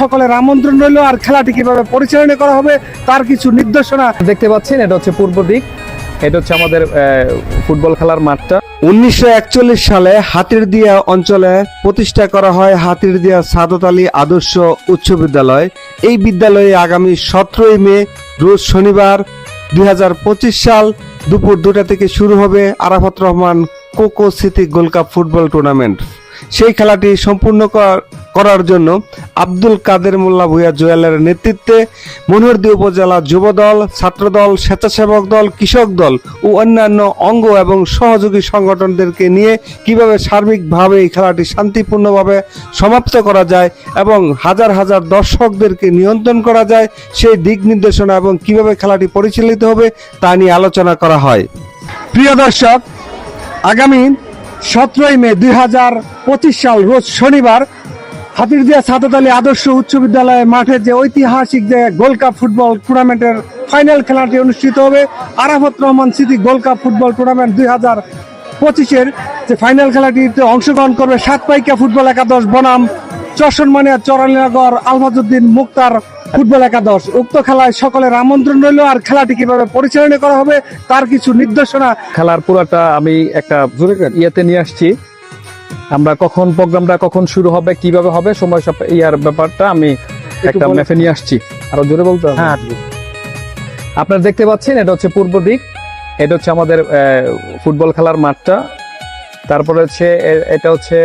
সকলের আমন্ত্রণ রইল। আর খেলাটি কিভাবে পরিচালনা করা হবে তার কিছু নির্দেশনা দেখতে পাচ্ছেন, এটা হচ্ছে পূর্ব দিক, এটা হচ্ছে আমাদের ফুটবল খেলার মাঠটা। 1941 সালে হাতিরদিয়া অঞ্চলে প্রতিষ্ঠা করা হয় হাতিরদিয়া সাদত আলী আদর্শ উচ্চ বিদ্যালয়। এই বিদ্যালয়ে আগামী 17 মে রোজ শনিবার 2025 সাল দুপুর 2টা থেকে শুরু হবে আরাফাত রহমান কোকো স্মৃতি গোল্ড কাপ ফুটবল টুর্নামেন্ট। সেই খেলাটি সম্পূর্ণ করার জন্য আব্দুল কাদের মোল্লা ভূঁইয়া জুয়েলের নেতৃত্বে মনোহরদী উপজেলা যুবদল, ছাত্রদল, স্বেচ্ছাসেবক দল, কৃষক দল ও অন্যান্য অঙ্গ এবং সহযোগী সংগঠনদেরকে নিয়ে কিভাবে সার্বিকভাবে এই খেলাটি শান্তিপূর্ণভাবে সমাপ্ত করা যায় এবং হাজার হাজার দর্শকদেরকে নিয়ন্ত্রণ করা যায় সেই দিক নির্দেশনা এবং কিভাবে খেলাটি পরিচালিত হবে তা নিয়ে আলোচনা করা হয়। প্রিয় দর্শক, আগামী 17 মে 2025 সাল রোজ শনিবার হাতিরদিয়া সাদত আলী আদর্শ উচ্চ বিদ্যালয় মাঠে যে ঐতিহাসিক যে গোল্ড কাপ ফুটবল টুর্নামেন্টের ফাইনাল খেলাটি অনুষ্ঠিত হবে। আরাফাত রহমান স্মৃতি গোল্ড কাপ ফুটবল টুর্নামেন্ট 2025-এর যে ফাইনাল খেলাটিতে অংশগ্রহণ করবে সাতপাইকা ফুটবল একাদশ বনাম চরসনমানিয়া চরালীনগর আলমাজউদ্দিন মুক্তার ফুটবল একাদশ। উক্ত খেলায় সকলের আমন্ত্রণ রইল। আর খেলাটি কিভাবে পরিচালনা করা হবে তার কিছু নির্দেশনা খেলার পুরাটা আমি একটা ইয়েতে নিয়ে আসছি। আমরা কখন প্রোগ্রামটা কখন শুরু হবে, কিভাবে হবে, সময় সব ইয়ার ব্যাপারটা আমি একটা ম্যাপে নিয়ে আসছি। আরো জোরে বলতে হবে। হ্যাঁ, আপনারা দেখতে পাচ্ছেন, এটা হচ্ছে পূর্ব দিক, এটা হচ্ছে আমাদের ফুটবল খেলার মাঠটা। তারপরে হচ্ছে এটা হচ্ছে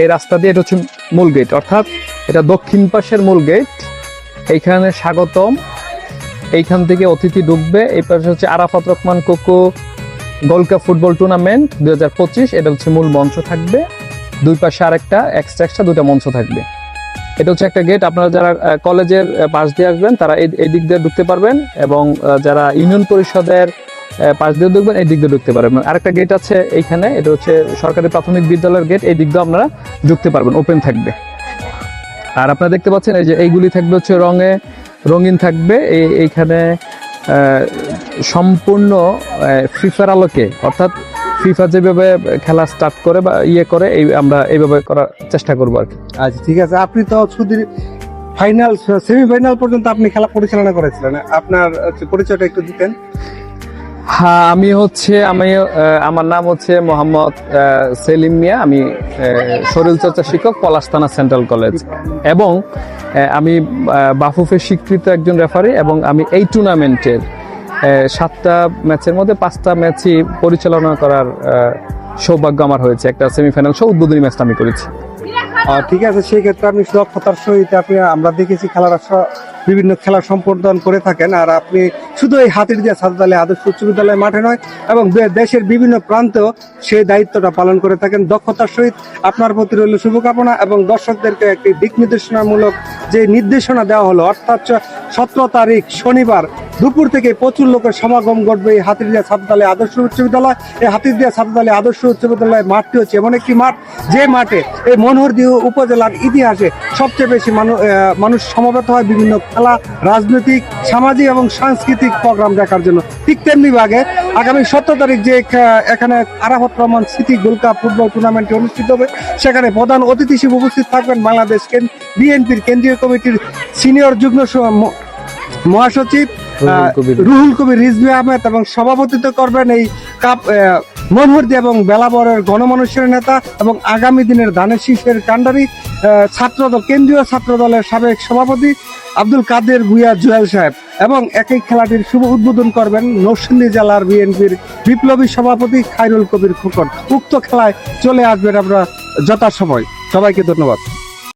এই রাস্তা দিয়ে, এটা হচ্ছে মূল গেট, অর্থাৎ এটা দক্ষিণ পাশের মূল গেট। এইখানে স্বাগতম, এইখান থেকে অতিথি ঢুকবে। এই পাশে হচ্ছে Arafat Rahman cocoa gold cup football tournament 2025, এটা হচ্ছে মূল মঞ্চ থাকবে। দুই পাশে আরেকটা এক্সট্রা দুইটা মঞ্চ থাকবে। এটা হচ্ছে একটা গেট। আপনারা যারা কলেজের পাশ দিয়ে আসবেন তারা এই দিক দিয়ে ঢুকতে পারবেন, এবং যারা ইউনিয়ন পরিষদের পাশ দিয়ে ঢুকবেন এই দিক দিয়ে ঢুকতে পারবেন। আরেকটা গেট আছে এইখানে, এটা হচ্ছে সরকারি প্রাথমিক বিদ্যালয়ের গেট, এই দিক দিয়ে আপনারা ঢুকতে পারবেন, ওপেন থাকবে। আর আপনারা দেখতে পাচ্ছেন এই যে এইগুলি থাকবে হচ্ছে রঙিন থাকবে। এইখানে সম্পূর্ণ ফিফার আলোকে, অর্থাৎ ফিফা যেভাবে খেলা স্টার্ট করে বা ইয়ে করে আমরা এইভাবে করার চেষ্টা করবো আর কি। আচ্ছা, ঠিক আছে। আপনি তো শুধু ফাইনাল সেমিফাইনাল পর্যন্ত আপনি খেলা পরিচালনা করেছিলেন, আপনার পরিচয়টা একটু দিতেন। হ্যাঁ, আমার নাম হচ্ছে মোহাম্মদ সেলিম মিয়া। আমি শরীরচর্চা শিক্ষক, পলাশ থানা সেন্ট্রাল কলেজ, এবং আমি বাফুফের স্বীকৃত একজন রেফারি, এবং আমি এই টুর্নামেন্টের 7টা ম্যাচের মধ্যে 5টা ম্যাচই পরিচালনা করার সৌভাগ্য আমার হয়েছে। একটা সেমিফাইনাল সহ উদ্বোধনী ম্যাচটা আমি করেছি। ঠিক আছে, সেই ক্ষেত্রে আপনি দক্ষতার সহিত আমরা দেখেছি খেলার বিভিন্ন খেলা সম্পাদন করে থাকেন। আর আপনি শুধু এই হাতিরদিয়া সাদত আলী আদর্শ উচ্চ বিদ্যালয় মাঠে নয়, এবং দেশের বিভিন্ন প্রান্তেও সেই দায়িত্বটা পালন করে থাকেন দক্ষতার সহিত। আপনার প্রতি রইল শুভকামনা, এবং দর্শকদেরকে একটি দিক নির্দেশনামূলক যে নির্দেশনা দেওয়া হলো, অর্থাৎ 17 তারিখ শনিবার দুপুর থেকে প্রচুর লোকের সমাগম ঘটবে এই হাতিরদিয়া সাদত আলী আদর্শ উচ্চ বিদ্যালয়। এই হাতিরদিয়া সাদত আলী আদর্শ উচ্চ বিদ্যালয়ের মাঠটি হচ্ছে এমন একটি মাঠ, যে মাঠে এই মনোহরদী উপজেলার ইতিহাসে সবচেয়ে বেশি মানুষ সমবেত হয় বিভিন্ন খেলা, রাজনৈতিক, সামাজিক এবং সাংস্কৃতিক প্রোগ্রাম দেখার জন্য। ঠিক তেমনি ভাগে আগামী 17 তারিখ যে এখানে আরাফাত রহমান স্মৃতি গোল্ড কাপ ফুটবল টুর্নামেন্ট অনুষ্ঠিত হবে, সেখানে প্রধান অতিথি হিসেবে উপস্থিত থাকবেন বাংলাদেশ বিএনপির কেন্দ্রীয় কমিটির সিনিয়র যুগ্ম মহাসচিব রুহুল কবির রিজভী আহমেদ, এবং সভাপতিত্ব করবেন এই কাপ মনোহরদী এবং বেলাবরের গণমানুষের নেতা এবং আগামী দিনের ধানের শীষের কাণ্ডারি ছাত্রদল, কেন্দ্রীয় ছাত্রদলের সাবেক সভাপতি আব্দুল কাদের ভূঁইয়া জুয়েল সাহেব, এবং একই খেলাটির শুভ উদ্বোধন করবেন নরসিংদী জেলার বিএনপির বিপ্লবী সভাপতি খায়রুল কবির খোকন। উক্ত খেলায় চলে আসবেন আমরা যথাসময়। সবাইকে ধন্যবাদ।